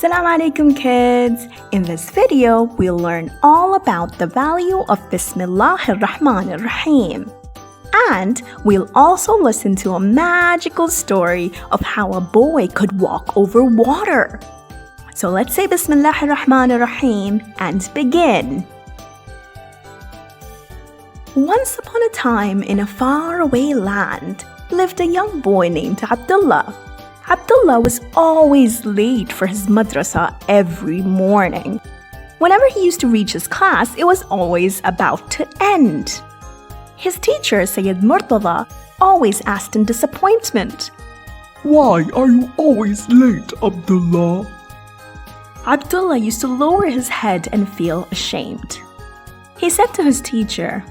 Assalamu alaikum kids! In this video, we'll learn all about the value of Bismillah ar-Rahman ar-Rahim. And we'll also listen to a magical story of how a boy could walk over water. So let's say Bismillah ar-Rahman ar-Rahim and begin. Once upon a time in a faraway land lived a young boy named Abdullah. Abdullah was always late for his madrasa every morning. Whenever he used to reach his class, it was always about to end. His teacher, Syed Murtaza, always asked in disappointment, "Why are you always late, Abdullah?" Abdullah used to lower his head and feel ashamed. He said to his teacher,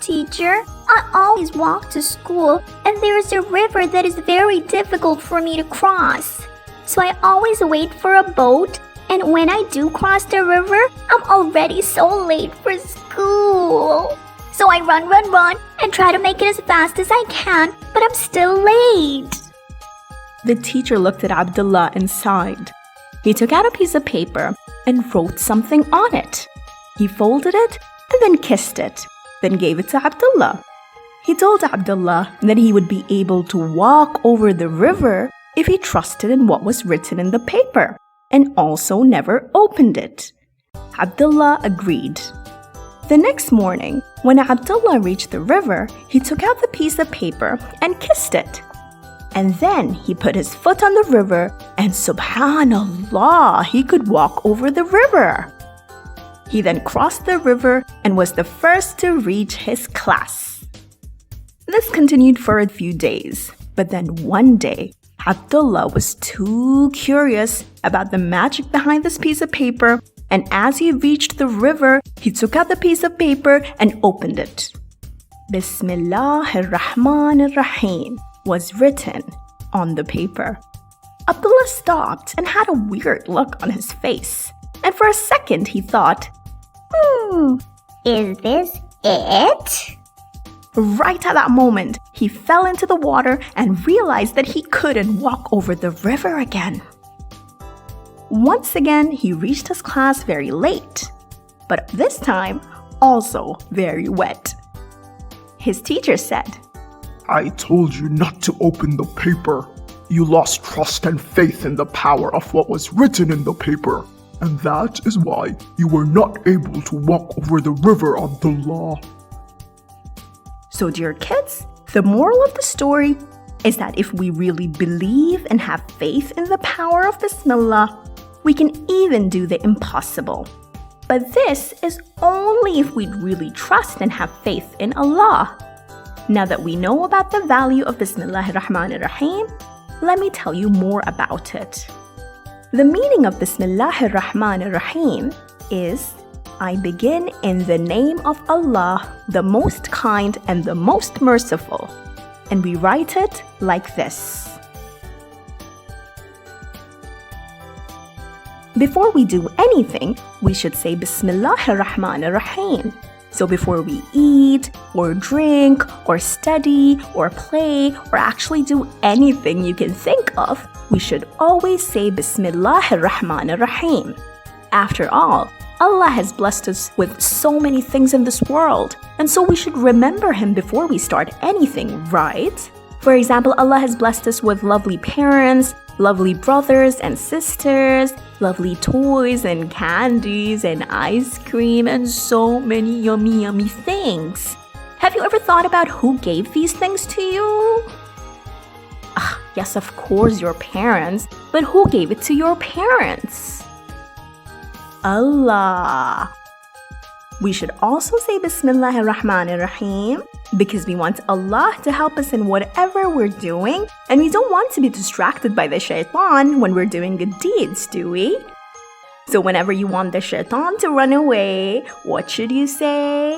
"Teacher, I always walk to school and there is a river that is very difficult for me to cross. So I always wait for a boat, and when I do cross the river, I'm already so late for school. So I run and try to make it as fast as I can, but I'm still late." The teacher looked at Abdullah and sighed. He took out a piece of paper and wrote something on it. He folded it and then kissed it, then gave it to Abdullah. He told Abdullah that he would be able to walk over the river if he trusted in what was written in the paper and also never opened it. Abdullah agreed. The next morning, when Abdullah reached the river, he took out the piece of paper and kissed it. And then he put his foot on the river and subhanallah, he could walk over the river. He then crossed the river and was the first to reach his class. This continued for a few days, but then one day, Abdullah was too curious about the magic behind this piece of paper, and as he reached the river, he took out the piece of paper and opened it. Bismillah ar-Rahman ar-Rahim was written on the paper. Abdullah stopped and had a weird look on his face, and for a second he thought, Is this it? Right at that moment, he fell into the water and realized that he couldn't walk over the river again. Once again, he reached his class very late, but this time also very wet. His teacher said, "I told you not to open the paper. You lost trust and faith in the power of what was written in the paper. And that is why you were not able to walk over the river, Abdullah." So dear kids, the moral of the story is that if we really believe and have faith in the power of Bismillah, we can even do the impossible. But this is only if we really trust and have faith in Allah. Now that we know about the value of Bismillah ar-Rahman ar-Rahim, let me tell you more about it. The meaning of Bismillah ar-Rahman ar-Rahim is, I begin in the name of Allah, the most kind and the most merciful. And we write it like this. Before we do anything, we should say Bismillah ar-Rahman ar-Rahim. So before we eat, or drink, or study, or play, or actually do anything you can think of, we should always say Bismillah ar-Rahman ar-Rahim. After all, Allah has blessed us with so many things in this world, and so we should remember Him before we start anything, right? For example, Allah has blessed us with lovely parents, lovely brothers and sisters, lovely toys and candies and ice cream, and so many yummy things. Have you ever thought about who gave these things to you? Yes, of course, your parents, but who gave it to your parents? Allah. We should also say Bismillah ar-Rahman ar-Rahim because we want Allah to help us in whatever we're doing, and we don't want to be distracted by the shaitan when we're doing good deeds, do we? So whenever you want the shaitan to run away, what should you say?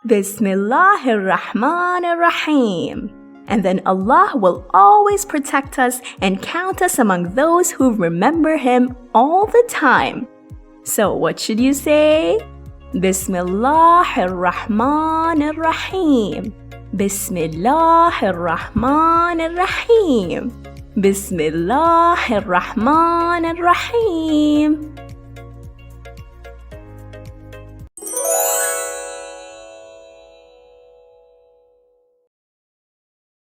Bismillah ar-Rahman ar-Rahim. And then Allah will always protect us and count us among those who remember Him all the time. So what should you say? Bismillah ar-Rahman ar-Rahim. Bismillah ar-Rahman ar-Rahim. Bismillah ar-Rahman ar-Rahim.